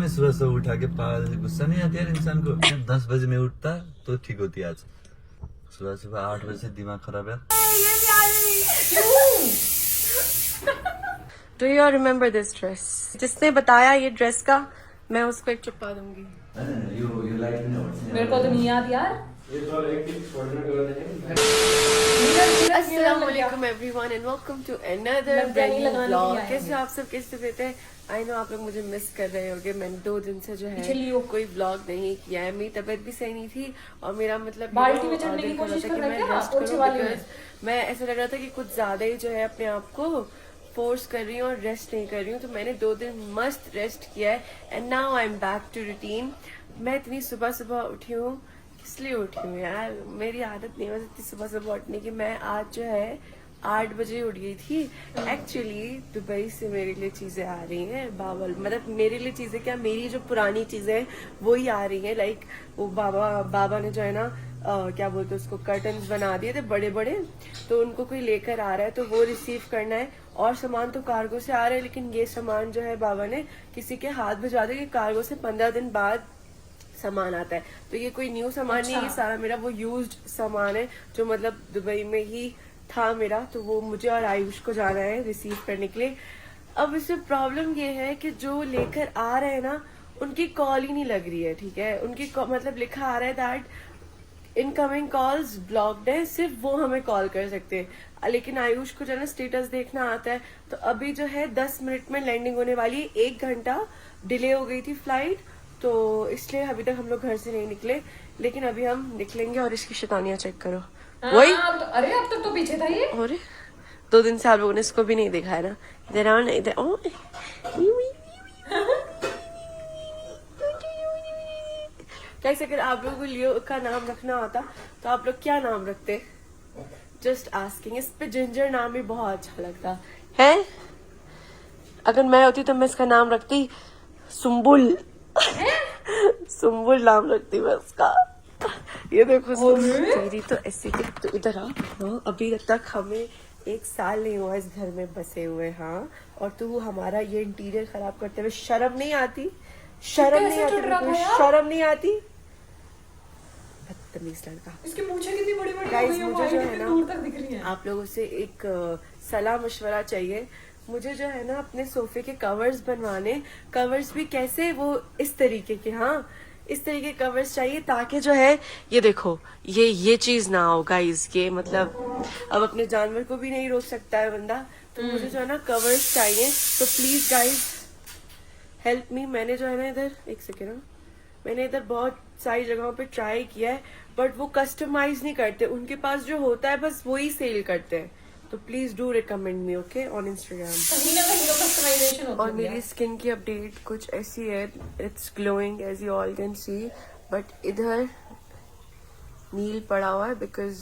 नहीं सुबह सुबह उठा के पागल, गुस्सा नहीं आती यार इंसान को। 10 बजे में उठता तो ठीक होती आज। सुबह सुबह 8 बजे से दिमाग खराब है। Do you remember this dress? जिसने बताया ये ड्रेस का, मैं उसको एक चुप्पा दूंगी। मेरे को तो नहीं याद यार। Assalamualaikum everyone and welcome to another brand new vlog। कैसे आप सब कैसे रहते हैं? आई नो आप लोग मुझे मिस कर रहे होंगे। मैंने 2 दिन से जो है कोई व्लॉग नहीं किया है। मेरी तबीयत भी सही नहीं थी और मेरा मतलब बाल्टी में चढ़ने की कोशिश कर रहा था पोछे वाले में। मैं ऐसा लग रहा था कि कुछ ज्यादा ही जो है अपने आप को फोर्स कर रही हूँ और रेस्ट नहीं कर रही हूँ। तो मैंने 2 दिन मस्त रेस्ट किया है and now I am back to routine. मैं इतनी सुबह सुबह उठी हूँ, इसलिए उठी हूँ यार, मेरी आदत नहीं है इतनी सुबह सुबह उठने की। मैं आज जो है 8 बजे उठ गई थी। एक्चुअली दुबई से मेरे लिए चीजें आ रही हैं, बावल मतलब मेरे लिए चीजें क्या, मेरी जो पुरानी चीजें वो ही आ रही हैं। लाइक वो बाबा ने जो है ना क्या बोलते हैं उसको, कर्टन्स बना दिए थे बड़े बड़े, तो उनको कोई लेकर आ रहा है तो वो रिसीव करना है। और सामान तो कार्गो से आ रहा है, लेकिन ये सामान जो है बाबा ने किसी के हाथ भिजवा दिया कि कार्गो से 15 दिन बाद सामान आता है। तो ये कोई न्यू सामान नहीं है, ये सारा मेरा वो यूज्ड सामान है जो मतलब दुबई में ही था मेरा। तो वो मुझे और आयुष को जाना है रिसीव करने के लिए। अब इसमें प्रॉब्लम ये है कि जो लेकर आ रहे हैं ना, उनकी कॉल ही नहीं लग रही है। ठीक है, उनकी मतलब लिखा आ रहा है दैट इनकमिंग कॉल्स ब्लॉक्ड है, सिर्फ वो हमें कॉल कर सकते हैं। लेकिन आयुष को जो है ना स्टेटस देखना आता है। तो अभी जो है 10 मिनट में लैंडिंग होने वाली है, 1 घंटा डिले हो गई थी फ्लाइट, तो इसलिए अभी तक हम लोग घर से नहीं निकले। लेकिन अभी हम निकलेंगे। और इसकी शैतानियां चेक करो। वही अरे अब तक तो पीछे था ये। और 2 दिन से आप लोगों ने इसको भी नहीं दिखाया ना। इधर ओ कैसे अगर आप लोगों को लियो का नाम रखना होता तो आप लोग क्या नाम रखते? Just asking. इस पे जिंजर नाम भी बहुत अच्छा लगता है। अगर मैं होती तो मैं इसका नाम रखती सुम्बुल। सुम्बुल नाम रखती मैं उसका। ये देखो तेरी तो ऐसी तो इधर आ। हाँ, अभी तक हमें 1 साल नहीं हुआ इस घर में बसे हुए। हाँ, और तू हमारा ये इंटीरियर खराब करते हुए शर्म नहीं आती? शर्म नहीं आती? शर्म नहीं आती? बदतमीज लड़का। इसकी मूंछें कितनी बड़ी बड़ी गाइस, मुझे जो है ना दूर तक दिख रही हैं। आप लोगों से एक सलाह मशवरा चाहिए। मुझे जो है ना अपने सोफे के कवर्स बनवाने, कवर्स भी कैसे, वो इस तरीके के, हाँ इस तरीके के कवर्स चाहिए ताकि जो है ये देखो ये चीज ना हो गाइस। ये मतलब अब अपने जानवर को भी नहीं रोक सकता है बंदा। तो मुझे जो है ना कवर्स चाहिए। तो प्लीज गाइस हेल्प मी। मैंने जो है ना इधर एक सेकेंड, मैंने इधर बहुत सारी जगहों पे ट्राई किया है, बट वो कस्टमाइज नहीं करते। उनके पास जो होता है बस वो ही सेल करते हैं। तो please do recommend me okay on Instagram. Customisation होती और मेरी स्किन की अपडेट कुछ ऐसी है, it's glowing as you all can see, but इधर नील पड़ा हुआ है बिकॉज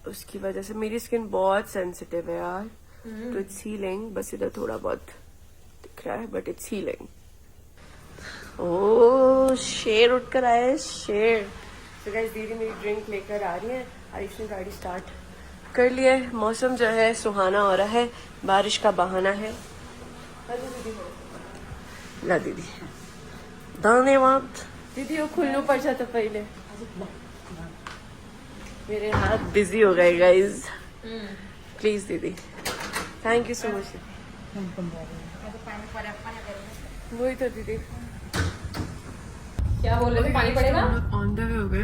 उसकी वजह से मेरी स्किन बहुत सेंसिटिव है यार। तो इट्स हीलिंग, बस इधर थोड़ा बहुत दिख रहा है बट इट्स हीलिंग। ओह शेर उठकर आया है, शेर। तो गाइस दीदी मेरी ड्रिंक लेकर आ रही है। आयुष ने गाड़ी स्टार्ट कर लिया है। मौसम जो है सुहाना हो रहा है, बारिश का बहाना है। ला दीदी धन्यवाद। दीदी वो खुल्लू पड़ जाता पहले, मेरे हाथ बिजी हो गए गाइस। प्लीज दीदी, थैंक यू सो मच। वही तो दीदी क्या बोल रहे थे, पानी पड़ेगा? ऑन द वे हो गए।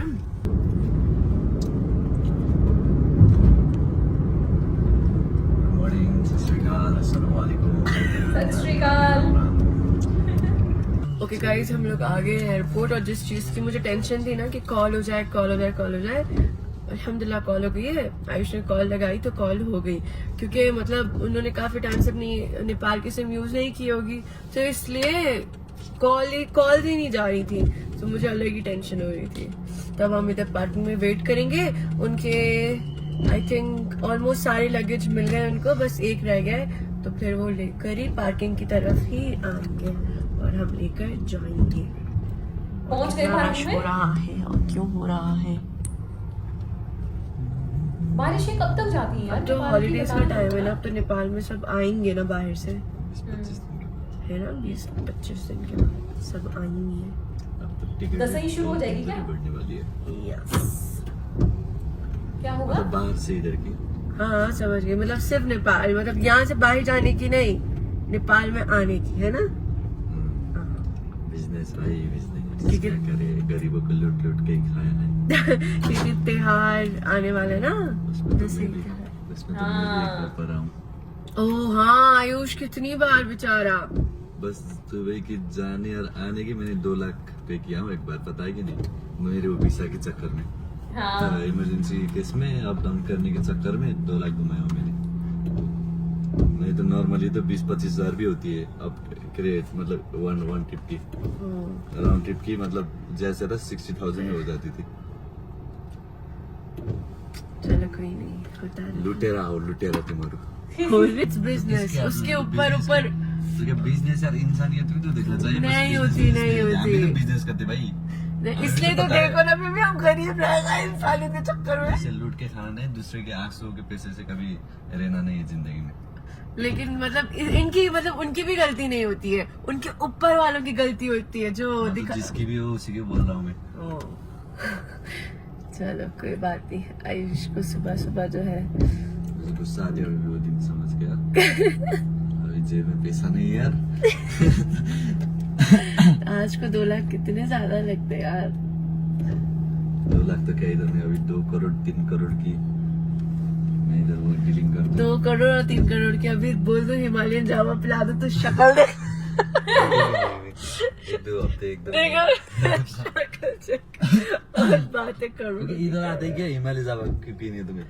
मॉर्निंग, सत श्री अकाल, अस्सलाम वालेकुम। सत श्री अकाल। ओके गाइस, हम लोग आ गए एयरपोर्ट। और जिस चीज की मुझे टेंशन थी ना कि कॉल हो जाए कॉल हो जाए कॉल हो जाए, अल्हम्दुलिल्लाह कॉल हो गई है। आयुष ने कॉल लगाई तो कॉल हो गई, क्योंकि मतलब उन्होंने काफी टाइम से अपनी नेपाल की सिम यूज नहीं की होगी, तो इसलिए कॉल ही नहीं जा रही थी। तो मुझे अलग ही टेंशन हो रही थी। तब हम इधर पार्किंग में वेट करेंगे। उनके आई थिंक ऑलमोस्ट सारे लगेज मिल गए उनको, बस एक रह गया है। तो फिर वो लेकर ही पार्किंग की तरफ ही आएंगे और हम लेकर जाएंगे। पहुंच गए पार्किंग में। हो रहा है और क्यों हो रहा है? बारिशें कब तक जाती हैं यार? अब तो हॉलीडेज का टाइम है ना, अब तो नेपाल में सब आएंगे ना बाहर से। है ना 20-25 दिन के बाद सब आनी है। अब तो टिकट दसवीं शुरू हो जाएगी क्या? बढ़ने वाली है। यस क्या होगा? मतलब बाहर से इधर की। हाँ समझ गई, मतलब सिर्फ नेपाल, मतलब यहाँ से बाहर जाने की नहीं, नेपाल में आने की, है ना? बिजनेस भाई बिजनेस, ठीक क्या है। करे, गरीबों को लूट लूट के ही खाया है। क्योंकि त्योहार आने वाला है ना, उसमें तो दसवीं मैं भी त्योहार। उसमें तो मैं भी एक बार पर आऊँ। ओह हाँ, आयुष कितनी बार बेचारा। बस दुबई की जाने और आने की मैंने 2 लाख पे किया हूँ एक बार, पता है कि नहीं, मेरे वो वीसा के चक्कर में। हाँ। इमरजेंसी केस में अप डाउन करने के चक्कर में 2 लाख घुमाया हूँ मैंने। नहीं तो नॉर्मली तो 20-25 हजार भी होती है अब क्रेज, मतलब वन ट्रिप की, राउंड ट्रिप की, मतलब जैसे था 60,000 में हो जाती थी। चलो कोई नहीं, होता है। लुटेरा तुम्हारा बिजनेस उसके ऊपर ऊपर तो क्या बिजनेस यार, इंसानियत भी तो देखना चाहिए। नहीं होती, नहीं होती। हम भी तो बिजनेस करते भाई, इसलिए तो देखो ना, फिर भी हम गरीब रह गए इंसानियत के चक्कर में। ऐसे लूट के खाना नहीं, दूसरे के आंसू के पैसे से कभी रहना नहीं है जिंदगी में। लेकिन मतलब इनकी, मतलब उनकी भी गलती नहीं होती है, उनके ऊपर वालों की गलती होती है जो हाँ, तो दिखा। जिसकी भी हो उसी के बोल रहा हूँ मैं। चलो कोई बात नहीं, आयुष को सुबह सुबह जो है मुझे गुस्सा आती है और वो दिन समझ गया अभी जेब में पैसा नहीं है यार। आज को 2 लाख कितने ज्यादा लगते हैं यार। 2 लाख तो क्या इधर में, अभी 2 करोड़ 3 करोड़ की मैं इधर वो डीलिंग कर 2 करोड़ और 3 करोड़ की, अभी बोल दो हिमालयन जावा पिला दो तो शक्ल दे। 2 हफ्ते एकदम देखो शक्ल चेक और बातें करो। क्योंकि इधर आते ही क्या हिमालय जावा क्यों पीनी है तुम्हें?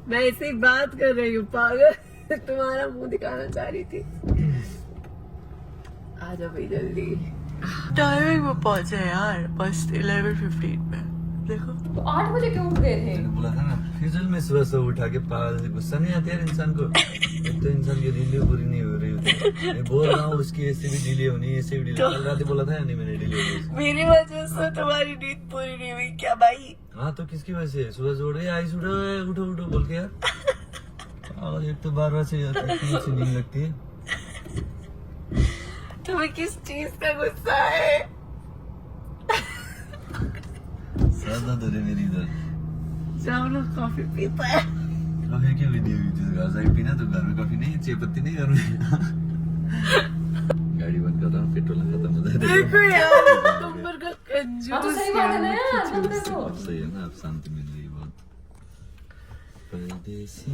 मैं ऐसे ही बात कर रही हूँ पागल, तुम्हारा मुंह दिखाना चाह रही थी। आ जाओ भाई जल्दी, टाइमिंग में पहुंचे यार, बस 11:15 पे। देखो तो 8 बजे क्यों उठ गए थे? मैंने बोला था ना, फिजूल में सुबह सुबह उठा के पागल से, गुस्सा नहीं आता यार इंसान को? एक तो इंसान की नींद भी पूरी नहीं हो रही होती। मैं बोल रहा हूँ उसकी ऐसे भी डिले होनी, ऐसे भी डिले। कल रात ही बोला था या नहीं मैंने डिले होनी? मेरी वजह से तुम्हारी नींद पूरी नहीं हुई क्या भाई? हाँ तो किसकी वजह से? सुबह से उठ रही आई, उठो उठो उठो बोल के यार। और एक तो बार से इतनी अच्छी नींद लगती है। तुम्हें किस चीज का गुस्सा है? सर दर्द हो रही मेरी इधर। जाओ लोग कॉफी पीता है। कॉफी क्यों भी नहीं हुई? जिस घर से पीना तो घर में कॉफी नहीं, चाय पत्ती नहीं घर में। गाड़ी बंद कर रहा हूँ, पेट्रोल खत्म हो जाए। देखो यार तुम पर का कंजूस। हाँ तो सही बात है ना यार, तुम कंजूस। देखो। अब सही है ना, अब शांति मिल रही है बहुत। परदेसी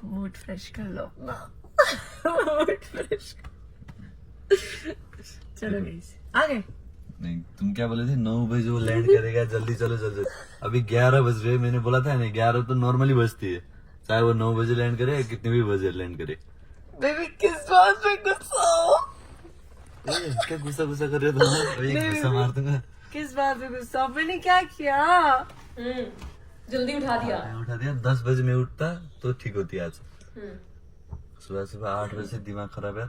मूड फ्रेश कर लो अपना। Mood fresh. चलो गाइस आ गए। नहीं तुम क्या बोले थे? 9 बजे वो लैंड करेगा, जल्दी चलो जल्दी। अभी 11 बज रहे, मैंने बोला था ना 11 तो नॉर्मली बजती है, चाहे वो 9 बजे लैंड करे या कितने भी बजे लैंड करे। बेबी किस बात पे गुस्सा हो? क्या गुस्सा गुस्सा कर रहे हो तुम? एक गुस्सा मार दूंगा। किस बात पे गुस्सा? मैंने क्या किया? जल्दी उठा दिया। उठा दिया। 10 बजे में उठता तो ठीक होती आज। हम्म। सुबह सुबह 8 बजे से दिमाग खराब है।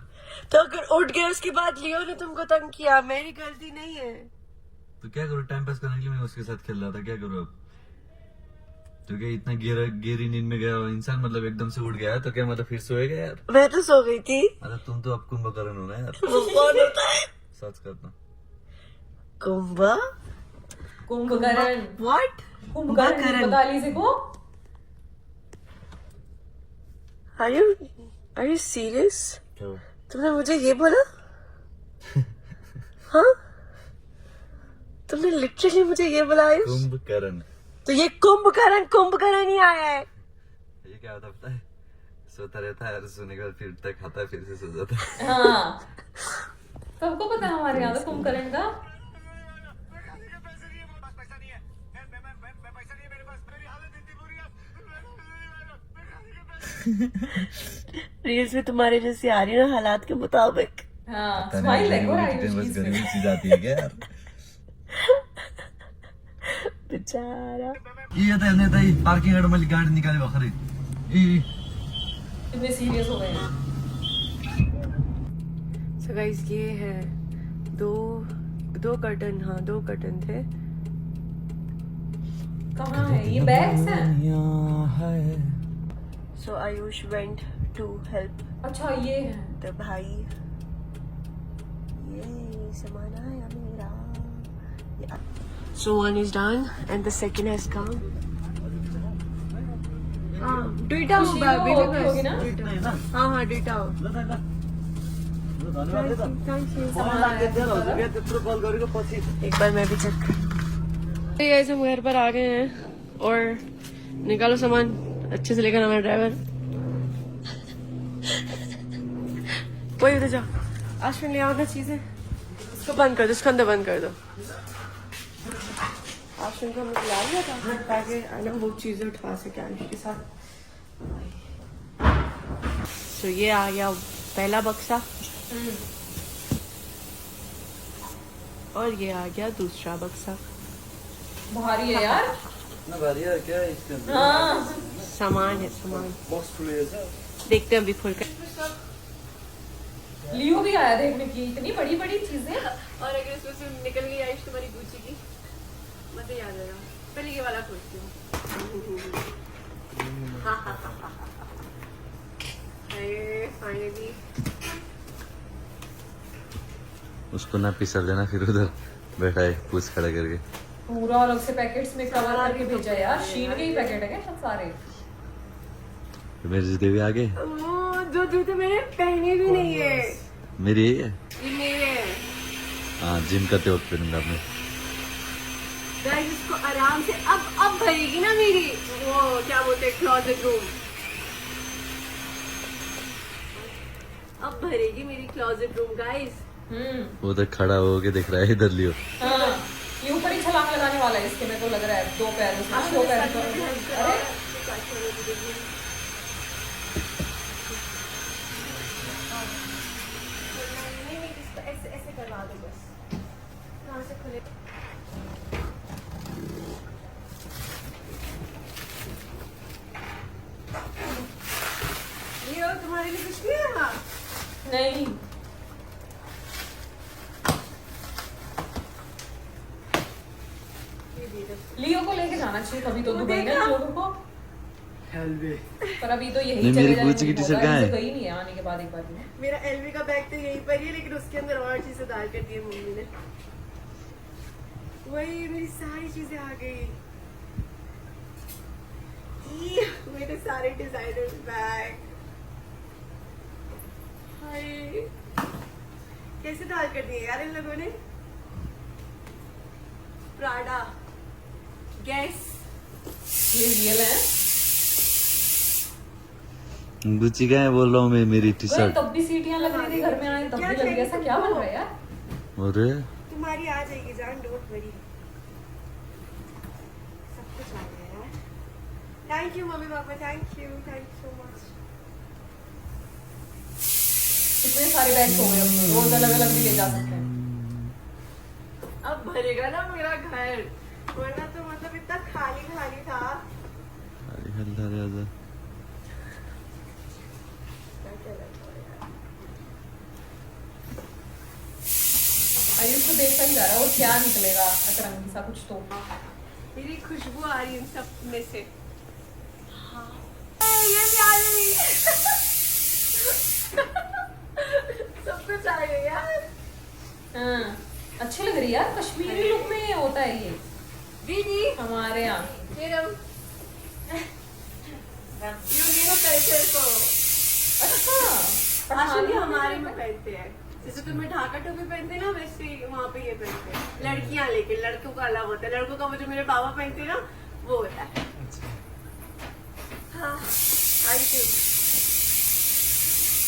तो अगर उठ गए उसके बाद लियो ने तुमको तंग किया, मेरी गलती नहीं है। तो क्या करूँ, टाइम पास करने के लिए मैं उसके साथ खेल रहा था, क्या करूँ अब? तो क्या इतना गहरी नींद में गया इंसान, मतलब एकदम से उठ गया तो क्या मतलब फिर सोएगा यार? मैं तो सो गई थी। मतलब तुम तो अब कुंभकर्ण हो ना यार। वो कौन होता है? सच करना। कुंभा? कुंभकर्ण। व्हाट? कुंभकर्ण बता लीजिए को। Are you serious? क्या हुआ? तुमने मुझे ये बोला? हाँ? तुमने लिटरली मुझे ये बोला आयुष? कुंभकर्ण। तो ये कुंभकर्ण ही आया है। ये क्या होता पता है? सोता रहता है और सोने के बाद फिर उठता है, खाता है, फिर से सो जाता है। हाँ सबको पता है हमारे यहाँ तो कुंभकर्ण का। रील्स में तुम्हारे जैसी आ रही है ना हालात के मुताबिक। हाँ स्माइल देखो बस गरीबी चीज आती है क्या यार? बेचारा। ये था ने ताई पार्किंग एड में गाड़ी निकाले बखरे। कितने सीरियस हो गए हैं। So guys ये है दो कर्टन, हाँ 2 कर्टन थे। कहाँ है ये बैग्स हैं? So Ayush went to help अच्छा ये है the भाई. ये सामान आया मेरा. Yeah. So one is done and the second has come. हाँ डुइटा हो खुशी बेबी हो- बस होगी ना? डुइटा. हाँ डुइटा हो. Thank you. एक बार मैं भी चेक. गाइस हम घर पर आ गए हैं और निकालो सामान अच्छे से लेकर हमारा ड्राइवर. वही उधर जाओ. आश्विन ले आओ ना चीजें. इसको बंद कर दो, इसको अंदर बंद कर दो. आश्विन को हमने बुला लिया था ताकि आना वो चीजें उठा सके आयुष के साथ. तो ये आ गया पहला बक्सा और ये आ गया दूसरा बक्सा. भारी है यार. ना भारी है क्या इसके अंदर? हाँ सामान है सामान. बॉक्स खुले है सर. देखते हैं अभी खोल कर. लियो भी आया देखने की इतनी बड़ी बड़ी चीजें. और अगर इसमें से निकल गई आयुष तुम्हारी गुच्ची की मत याद आएगा. पहले ये वाला खोलती हूँ. फाइनली उसको ना पिसल देना फिर उधर बैठा है पूछ खड़ा करके. पूरा अलग से पैकेट्स में कवर करके भेजा यार. शीन के ही पैकेट है क्या सब सारे. मेरे जूते भी आ गए. जो जूते मैंने पहने भी नहीं है. मेरी यही है. ये मेरे हैं. हाँ जिम करते वक्त पहनूंगा अपने. गाइस इसको आराम से अब भरेगी ना मेरी वो क्या बोलते हैं क्लोजेट रूम. अब भरेगी मेरी क्लोजेट रूम गाइस. वो तो खड़ा होके देख रहा है इधर लियो. हाँ ये ऊपर ही छलांग लगाने वाला है इसके. मेरे को लग रहा है 2 पैर में. 2 पैर में. अरे ऐसे करवा दो बस. कहाँ से खुले. ये तुम्हारे लिए कुछ नहीं है. हाँ नहीं लियो को लेके जाना चाहिए कभी तो दुबई ना लोगों को. पर अभी तो यही नहीं, चले मेरी जाएंगे. गुच्ची की टी-शर्ट कहाँ है? गई नहीं है आने के बाद एक बार भी. मेरा एलवी का बैग तो यहीं पर ही है लेकिन उसके अंदर और चीजें डाल कर दी है मम्मी ने. वही मेरी सारी चीजें आ गई. मेरे सारे डिजाइनर बैग. हाय कैसे डाल कर दिए यार इन लोगों ने. Prada gas. ये रियल है. गुच्ची का है बोल रहा हूँ मैं. मेरी टी वही शर्ट. तब भी सीटियां लग रही थी घर में आए तब भी लग गया. ऐसा क्या बन रहा है यार. अरे तुम्हारी आ जाएगी जान. Don't worry. सब कुछ आ गया यार. Thank you mummy papa. Thank you so much. इतने सारे बैग्स हो गए. रोज अलग अलग भी ले जा सकते हैं. अब भरेगा ना मेरा घर. वरना तो मतलब इतना खाली खाली था. अरे हल्ला रे आजा. आयुष तो देखता ही जा रहा है. और क्या निकलेगा अतरंगी सा कुछ तो. मेरी खुशबू आ रही है इन सब में से. हाँ ये भी आ रही है. सब कुछ आ गया यार. हाँ अच्छी लग रही है यार. कश्मीरी लुक में ये होता है ये दीदी हमारे यहाँ. फिर हम यूनिको कल्चर को अच्छा आशा भी हमारे में पहनते हैं. जैसे तुम्हें ढाका टोपी पहनते हैं ना वैसे वहाँ पे ये पहनते हैं लड़कियाँ. लेकिन लड़कों का अलग होता है. लड़कों का वो जो मेरे बाबा पहनते हैं ना वो होता है. हाँ thank you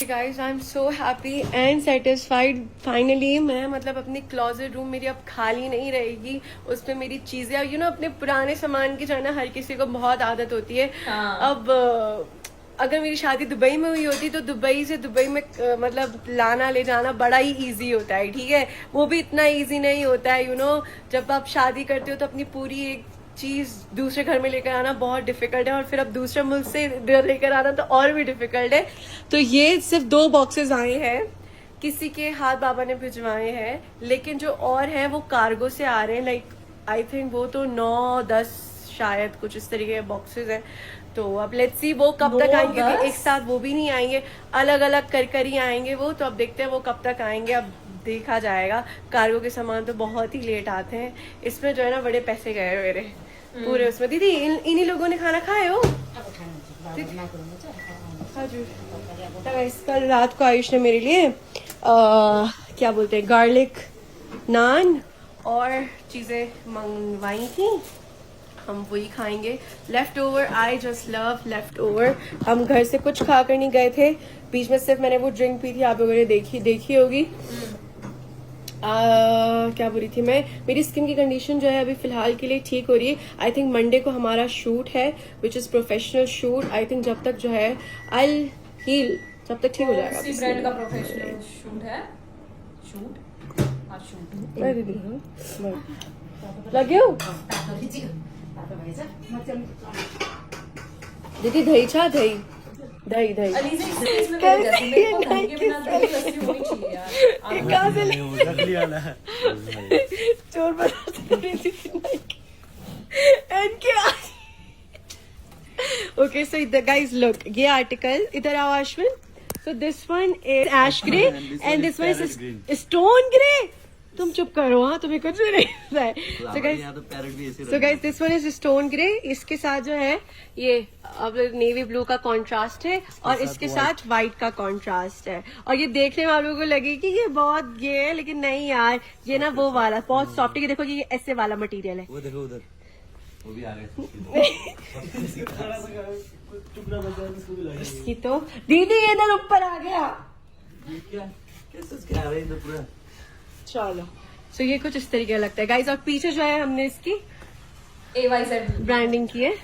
guys. I am so happy and satisfied. Finally मैं मतलब अपनी क्लोजेट रूम मेरी अब खाली नहीं रहेगी. उसमें मेरी चीजें यू नो अपने पुराने सामान की जो है ना हर किसी को बहुत आदत होती है. हाँ. अब अगर मेरी शादी दुबई में हुई होती तो दुबई से दुबई में मतलब लाना ले जाना बड़ा ही इजी होता है. ठीक है वो भी इतना इजी नहीं होता है. यू नो जब आप शादी करते हो तो अपनी पूरी एक चीज दूसरे घर में लेकर आना बहुत डिफिकल्ट है. और फिर अब दूसरे मुल्क से लेकर आना तो और भी डिफिकल्ट है. तो ये सिर्फ 2 बॉक्सेस आए हैं. किसी के हाथ बाबा ने भिजवाए हैं लेकिन जो और हैं वो कार्गो से आ रहे हैं. लाइक आई थिंक वो तो 9-10 शायद कुछ इस तरीके के बॉक्सेस हैं. तो अब लेट्स सी वो कब तक 9, आएंगे, क्योंकि 10? एक साथ वो भी नहीं आएंगे, अलग अलग कर ही आएंगे वो। तो अब देखते हैं वो कब तक आएंगे, अब देखा जाएगा। कार्गो के सामान तो बहुत ही लेट आते हैं, इसमें जो है ना बड़े पैसे गए मेरे पूरे उसमें। दीदी इन्हीं लोगों ने खाना खाए हो? हाँ जी। तो guys, कल रात को आयुष ने मेरे लिए क्या बोलते हैं गार्लिक नान और चीज़ें मंगवाई थी, हम वही खाएंगे। Left over, I just love left over. हम घर से कुछ खा कर नहीं गए थे, बीच में सिर्फ मैंने वो ड्रिंक पी थी, आप लोगों ने देखी होगी। क्या बोल रही थी मैं, मेरी स्किन की कंडीशन जो है अभी फिलहाल के लिए ठीक हो रही है। आई थिंक मंडे को हमारा शूट है which is professional shoot. I think जब तक जो है आई हील, जब तक ठीक हो जाएगा। उसी ब्रांड का प्रोफेशनल शूट है। शूट, हाँ शूट। लगे हो दीदी? दही छा, दही दही दही अली से इसमें मेरे जैसे मेरे को दही के बिना दही लस्सी होनी चाहिए यार। कहाँ से चोर बना रही थी Okay, so guys, look, ये article, इधर आओ Ashwin. So this one is ash grey and this one is stone grey. तुम चुप करो, हाँ तुम्हें कुछ भी नहीं पता है। So guys, this one is stone grey. इसके साथ जो है ये अब नेवी ब्लू का कॉन्ट्रास्ट है और इसके साथ व्हाइट का कॉन्ट्रास्ट है। और ये देखने में आप लोगों को लगे कि ये बहुत ये है, लेकिन नहीं यार, ये ना वो वाला बहुत सॉफ्ट है। कि देखो ये ऐसे वाला मटेरियल है। वो देखो उधर, वो भी आ गए। इसकी तो दीदी इधर ऊपर आ गया। ये क्या कैसे आ रही है पूरा। चलो, सो ये कुछ इस तरीके का लगता है गाइस। और पीछे जो है हमने इसकी AYZ ब्रांडिंग की है,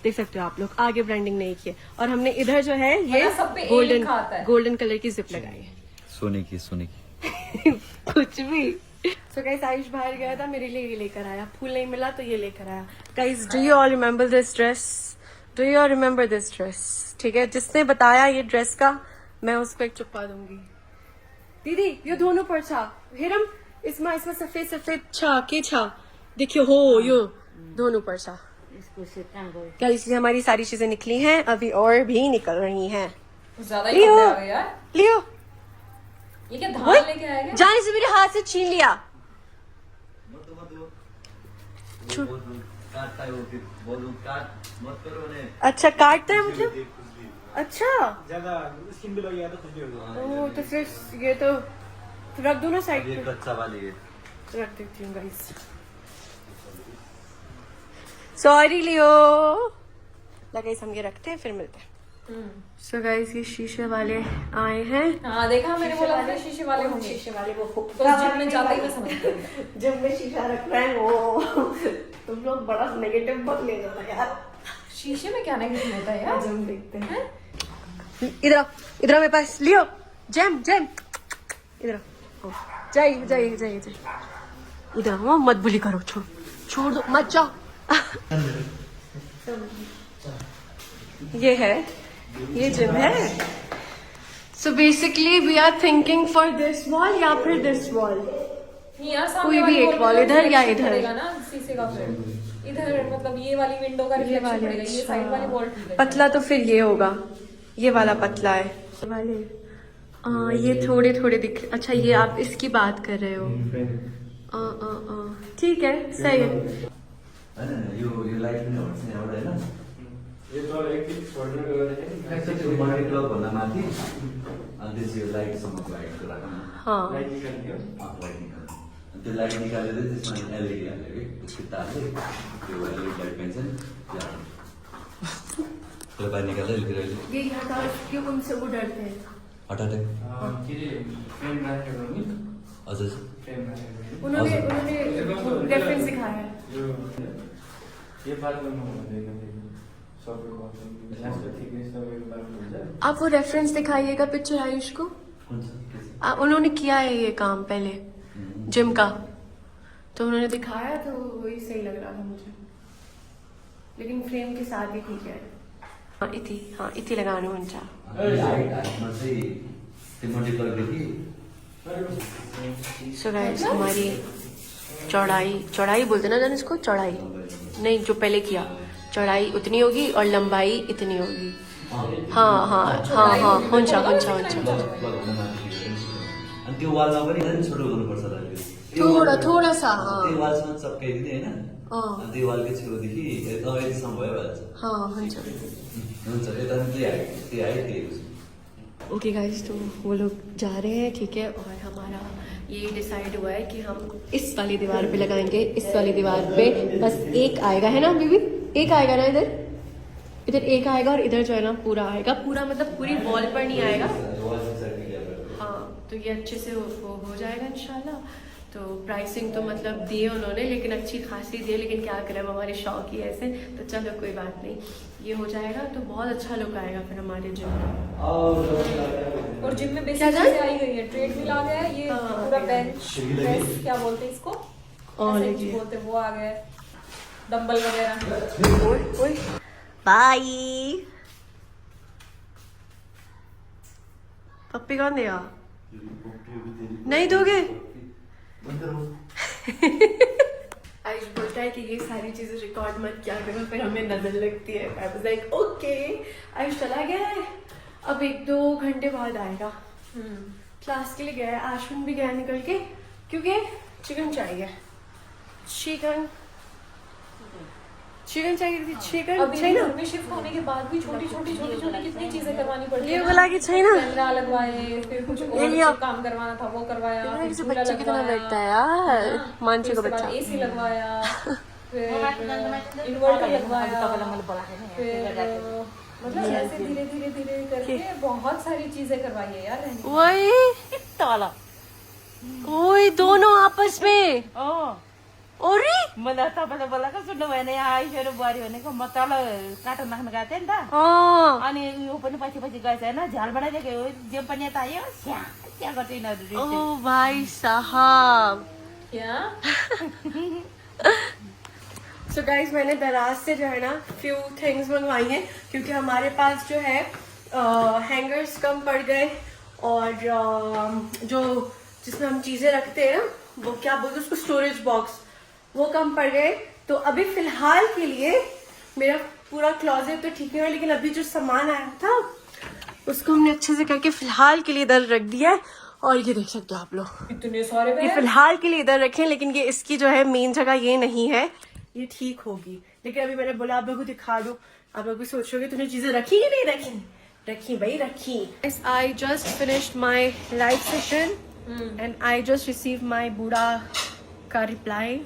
देख सकते हो आप लोग, आगे ब्रांडिंग नहीं की है। और हमने इधर जो है ये मतलब सब पे A लिखा आता है। गोल्डन कलर की जिप लगाई है। सोने की कुछ भी। सो गाइस, आयुष बाहर गया था, मेरे लिए ये लेकर आया। फूल नहीं मिला तो ये लेकर आया। Guys, do you all remember this dress? Do you all remember this dress? ठीक है, जिसने बताया ये ड्रेस का, मैं उसको एक चुप्पा दूंगी। दीदी यो दोनों पर छा हिरम, इसमें सफेद सफेद छा के छा देखियो हो, यो दोनों पर छा। क्या इसलिए हमारी सारी चीजें निकली हैं, अभी और भी निकल रही हैं। ज्यादा ही कपड़े आ गए यार। लियो, ये क्या धान लेके आया क्या? जाने से मेरे हाथ से छीन लिया। काटता है वो, फिर बोलूं काट मत करो ने। अच्छा काटता है मतलब? अच्छा ज्यादा स्किन भी लग गया तो खुजली हो गई। ओ, तो फिर ये तो रख दो ना साइड ये पे। कच्चा वाली है। रख देती हूँ गाइस। सॉरी लियो। गाइस हम ये रखते हैं, फिर मिलते हैं। सो गाइस, ये शीशे वाले आए हैं। हाँ देखा, मैंने बोला था शीशे वाले होंगे। शीशे वाले वो तो जिम में जाते ही मैं समझ गई। जब मैं शीशा रख रहा है वो तुम लोग बड़ा नेगेटिव मत ले जाना यार। शीशे में क्या नेगेटिव होता है यार? आज हम देखते हैं। इधर आओ, इधर आओ मेरे पास। लियो जैम जैम, इधर आओ। जाइए जाइए जाइए जाइए, इधर आओ, मत बुली करो, छोड़ दो, मत जाओ। ये है, ये जिम है। So basically we are thinking for this wall या फिर दिस वॉल, नहीं यार, सामने कोई भी वाली एक wall wall, पे इधर या reflection इधर? पड़ेगा ना शीशे का। फिर इधर मतलब ये वाली विंडो का रिफ्लेक्शन पड़ेगा, ये साइड वाली वॉल ठीक है। पतला तो फिर ये होगा, ये वाला पतला है वाले। ये थोड़े थोड़े दिख। अच्छा, ये आप इसकी बात कर रहे हो? ठीक है, सही है। You like me or something or है ना? ये तो एक शोल्डर का ऐसे तो बॉडी क्लब बना माथि and this you like some of light को राख्नु। हाँ, लाइट निकाल दियो। लाइट निकाल्नु। अनि त्यो लाइट निकालेर त्यसमा एलईडी हाल्यो कि त्यसको तारले त्यो एलईडी लाइट पेन्सन त्यो बाहिर निकाल्दै लिएर ये हटा, क्यों उनसे वो डरते हैं? हटा दे। के रे फ्रेम राखेको नि? हजुर फ्रेम राखेको। उन्होंने रेफरेंस दिखाया है। ये बात गर्नु हुँदैन सबैको लास्ट थिकनेस सबैको बारेमा हुन्छ। आप वो रेफरेंस दिखाइएगा पिक्चर आयुष को। उन्होंने किया है ये काम पहले जिम का, तो उन्होंने दिखाया तो वही सही लग रहा था मुझे, लेकिन फ्रेम के साथ ही ठीक है। हाँ इति लगानु हुन्छ। लाइट हातमा चाहिँ त्यो मल्टिप्लरदेखि सो गाइस, हमारी चौड़ाई बोलते ना जान इसको, चौड़ाई नहीं, जो पहले किया चौड़ाई उतनी होगी और लंबाई इतनी होगी। हाँ हाँ हाँ हाँ हुन्छ हुन्छ हुन्छ अनि त्यो वालमा पनि झन् छोटो गर्नुपर्छ होला त्यो थोड़ा थोड़ा सा हाँ त्यो वालसम्म चप्काइदिने होइन अँ अनि त्यो वालकै छेउदेखि यतिसम्म भइहाल्छ। हाँ हुन्छ। हुन्छ यता पनि त्यही हाइट ओके गाइस, तो वो लोग जा रहे हैं, ठीक है। और हमारा ये डिसाइड हुआ है कि हम इस वाली दीवार पे लगाएंगे, इस वाली दीवार पे बस एक आएगा, है ना बीबी? एक आएगा ना इधर, इधर एक आएगा और इधर जो है ना पूरा आएगा, पूरा मतलब पूरी वॉल पर नहीं आएगा। हाँ, तो ये अच्छे से वो हो जाएगा इंशाल्लाह। तो प्राइसिंग तो मतलब दिए उन्होंने, लेकिन अच्छी खासी दिए, लेकिन क्या करें अब हमारे शौक ही ऐसे, तो चलो कोई बात नहीं, ये हो जाएगा तो बहुत अच्छा लुक आएगा फिर हमारे जिम में। और जिम में बेसिक चीजें आई गई है, ट्रेडमिल आ गया है, ये पूरा बेंच प्रेस क्या बोलते हैं इसको, ऐसे कुछ बोलते हैं, वो आ गया है, डंबल वगैरह। बाय। पप्पी कौन देगा? नहीं दोगे? आयुष बोलता है कि ये सारी चीजें रिकॉर्ड मत किया करो, फिर हमें नजर लगती है। I was like okay. Ayush चला गया है, अब 1-2 घंटे बाद आएगा। क्लास के लिए गया है, आश्विन भी गया निकल के, क्योंकि चिकन चाहिए, चिकन चाहिए थी, चिकन अभी चाहिए ना। घर में शिफ्ट होने के बाद भी छोटी छोटी कितनी चीजें करवानी पड़ती ये है। बोला कि चाहिए ना, कैमरा लगवाए, फिर कुछ और काम करवाना था वो करवाया, फिर झूला बच्चे की तरह लगवाया, बैठता है यार, मानसी का बच्चा। एसी लगवाया, फिर इन्वर्टर लगवाया, फिर मतलब ऐसे धीरे धीरे करके बहुत सारी चीजें करवाई है यार। वही ओए दोनों आपस में ओरी मलाई तपाईँले बोलाएको सुन्नु भएन, यहाँ आइसकेर बुहारी भनेको म तल काटो नाख्न गएको थिएँ नि त, अनि यो पनि पछि पछि गएछ होइन, झ्याल बनाइदिएको जे पनि यता आयो स्या गर्छ यिनीहरू। ओ भाई साहब क्या सो गाइस, मैंने दराज से जो है ना फ्यू थिंग्स मंगवाई हैं, क्योंकि हमारे पास जो है हैंगर्स कम पड़ गए, और जो जिसमें हम चीजें रखते हैं ना, वो क्या बोलते हैं उसको, स्टोरेज बॉक्स, वो कम पड़ गए। तो अभी फिलहाल के लिए मेरा पूरा क्लॉजेट तो ठीक नहीं हुआ, लेकिन अभी जो सामान आया था उसको हमने अच्छे से करके फिलहाल के लिए इधर रख दिया है। और ये देख सकते हो आप लोग, इतने सारे ये फिलहाल के लिए इधर रखें, लेकिन ये इसकी जो है मेन जगह ये नहीं है, ये ठीक होगी। लेकिन अभी मैंने बोला आप लोगों को दिखा दो, आप लोग भी सोचोगे तूने चीजें रखी कि नहीं रखी, रखी भाई रखी। I just finished my live session and I just receive my बूढ़ा का रिप्लाई।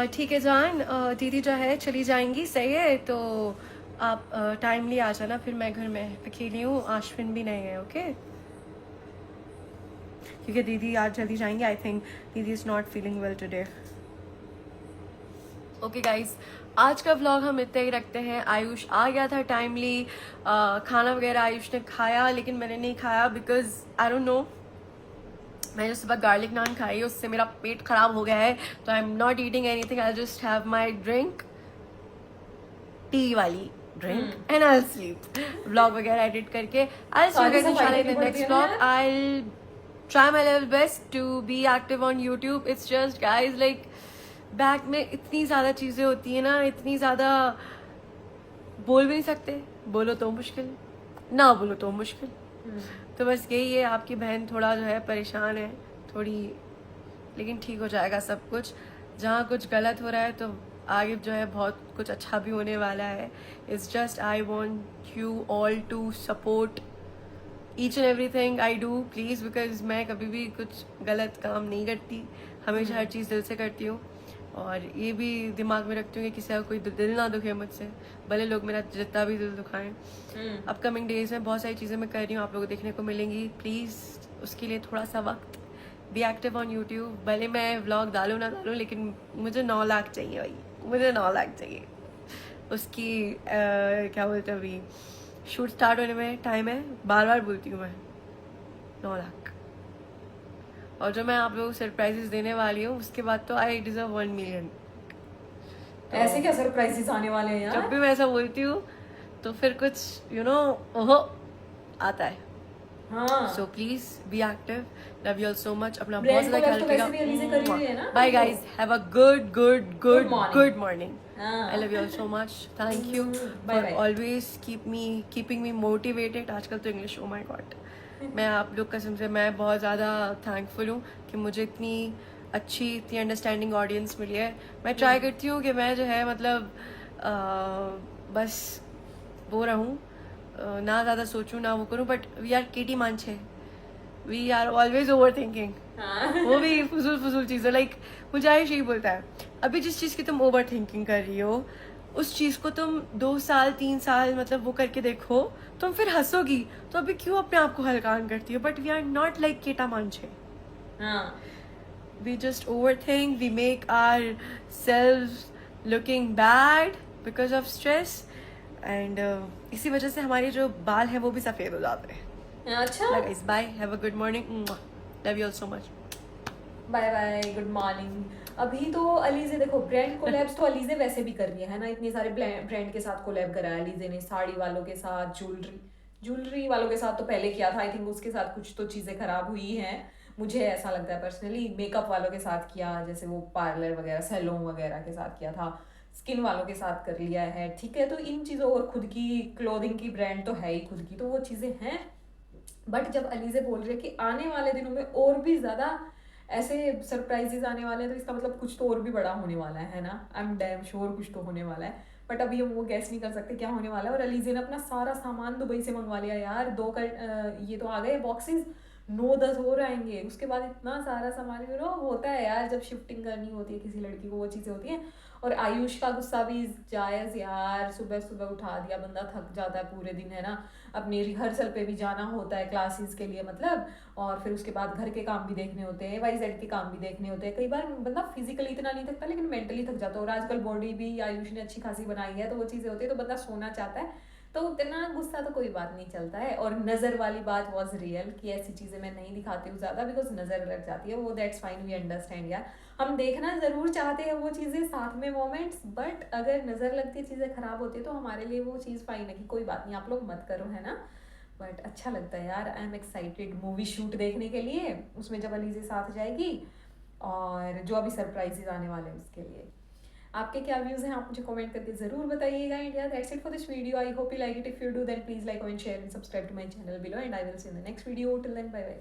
ठीक है जान, दीदी जो है चली जाएंगी, सही है, तो आप टाइमली आ जाना, फिर मैं घर में अकेली हूँ, आश्विन भी नहीं है, ओके? क्योंकि दीदी आज जल्दी जाएंगे, आई थिंक दीदी is not feeling well today. Okay guys, आज का व्लॉग हम इतना ही रखते हैं। आयुष आ गया था टाइमली, खाना वगैरह आयुष ने खाया, लेकिन मैंने नहीं खाया बिकॉज आई डोंट नो, मैंने सुबह गार्लिक नान खाई, उससे मेरा पेट खराब हो गया है, तो I am not eating anything, I just have my drink, tea वाली drink, and I sleep. Vlog वगैरह एडिट करके आई सी यू गाइस इंशाल्लाह in the next vlog. I try my level best to be active on YouTube. It's just guys like bag में इतनी ज़्यादा चीज़ें होती है ना, इतनी ज़्यादा बोल भी नहीं सकते, बोलो तो मुश्किल, ना बोलो तो मुश्किल। तो बस यही है, आपकी बहन थोड़ा जो है परेशान है थोड़ी, लेकिन ठीक हो जाएगा सब कुछ। जहाँ कुछ गलत हो रहा है तो आगे जो है बहुत कुछ अच्छा भी होने वाला है। It's just I want you all to support each and everything I do please, because मैं कभी भी कुछ गलत काम नहीं करती, हमेशा हर चीज़ दिल से करती हूँ, और ये भी दिमाग में रखती हूँ कि किसी का कोई दिल ना दुखे मुझसे, भले लोग मेरा जितना भी दिल दुखाएं। अपकमिंग डेज में बहुत सारी चीज़ें मैं कर रही हूँ, आप लोगों को देखने को मिलेंगी। प्लीज़ उसके लिए थोड़ा सा वक्त, बी एक्टिव ऑन यूट्यूब। भले मैं व्लॉग डालूँ ना डालूँ, लेकिन मुझे 9 लाख चाहिए भाई, मुझे 9 लाख चाहिए। उसकी क्या बोलते हैं, अभी शूट स्टार्ट होने में टाइम है, बार बार बोलती हूँ मैं, 9 लाख। और जो मैं आप लोगों को सरप्राइजेस देने वाली हूँ, उसके बाद तो आई डिजर्व 1 मिलियन। ऐसे क्या सरप्राइजेस आने वाले हैं यार? जब भी मैं ऐसा बोलती हूँ तो फिर कुछ यू नो ओहो आता है। हाँ So please be active. Love you all so much. अपना Brand बहुत ज़्यादा collab ख्याल तो वैसे भी अलीज़े कर ही रही है ना? रखिएगा. Bye guys. Have a good morning. good morning. हाँ. I love you all so much. Thank you Bye for bye. always keeping me motivated. आजकल तो English, oh my god. मैं आप लोग कसम से मैं बहुत ज़्यादा थैंकफुल हूँ कि मुझे इतनी अच्छी इतनी अंडरस्टैंडिंग ऑडियंस मिली है. मैं ट्राई करती हूँ कि मैं जो है मतलब बस वो रहूँ, ना ज़्यादा सोचूं ना वो करूं. बट वी आर केटी मांझे, we are always over thinking. वो भी फजूल चीज़ें. लाइक मुझे आयुष यही बोलता है, अभी जिस चीज़ की तुम ओवर थिंकिंग कर रही हो उस चीज़ को तुम 2 साल 3 साल मतलब वो करके देखो, तुम फिर हंसोगी. तो अभी क्यों अपने आप को हल्कान करती हो? But we are not like केटा मांझे. We just overthink, we make ourselves looking bad because of stress, and इसी वजह से हमारे जो बाल हैं वो भी सफ़ेद हो जाते हैं. अच्छा Guys, bye, have a good morning. Love you all so much. Bye bye good morning. अभी तो अलीज़े देखो ब्रांड कोलैब्स तो अलीज़े वैसे भी कर रही है ना. इतने सारे ब्रांड के साथ कोलैब करा है अलीज़े ने. साड़ी वालों के साथ, ज्वेलरी वालों के साथ तो पहले किया था. आई थिंक उसके साथ कुछ तो चीज़ें खराब हुई हैं, मुझे ऐसा लगता है पर्सनली. मेकअप वालों के साथ किया, जैसे वो पार्लर वगैरह सैलून वगैरह के साथ किया था. स्किन वालों के साथ कर लिया है, ठीक है. तो इन चीज़ों, और खुद की क्लोथिंग की ब्रांड तो है ही खुद की, तो वो चीज़ें हैं. बट जब अलीज़े बोल रही है कि आने वाले दिनों में और भी ज़्यादा ऐसे सरप्राइजेस आने वाले हैं, तो इसका मतलब कुछ तो और भी बड़ा होने वाला है ना. आई एम डैम श्योर कुछ तो होने वाला है. बट अभी हम वो गैस नहीं कर सकते क्या होने वाला है. और अलीज़े ने अपना सारा सामान दुबई से मंगवा लिया यार. ये तो आ गए बॉक्सेस, 9-10 और आएंगे. उसके बाद इतना सारा सामान होता है यार, जब शिफ्टिंग करनी होती है किसी लड़की को, वो चीज़ें होती हैं. और आयुष का गुस्सा भी जायज़ यार. सुबह सुबह उठा दिया, बंदा थक जाता है पूरे दिन, है ना. अपनी रिहर्सल पे भी जाना होता है क्लासेस के लिए मतलब, और फिर उसके बाद घर के काम भी देखने होते हैं, YZ के काम भी देखने होते हैं. कई बार बंदा फिजिकली इतना नहीं थकता लेकिन मेंटली थक जाता है. और आजकल बॉडी भी आयुष ने अच्छी खासी बनाई है, तो वो चीज़ें होती है, तो बंदा सोना चाहता है. तो उतना गुस्सा तो कोई बात नहीं चलता है. और नज़र वाली बात वॉज रियल कि ऐसी चीज़ें मैं नहीं दिखाती हूँ ज़्यादा, बिकॉज नज़र लग जाती है. वो दैट्स फाइन, वी अंडरस्टैंड यार. हम देखना ज़रूर चाहते हैं वो चीज़ें साथ में मोमेंट्स, बट अगर नज़र लगती है, चीज़ें ख़राब होती है, तो हमारे लिए वो चीज़ फाइन है कि कोई बात नहीं, आप लोग मत करो, है ना. बट अच्छा लगता है यार. I am excited movie shoot देखने के लिए, उसमें जब अलीज़े साथ जाएगी, और जो अभी सरप्राइजेज आने वाले हैं उसके लिए. आपके क्या व्यूज़ हैं, आप मुझे कमेंट करके ज़रूर बताइएगा. India that's it for this video. I hope you like it. If you do then please like, comment, share and subscribe to my channel below, and I will see in the next video. Till then bye bye.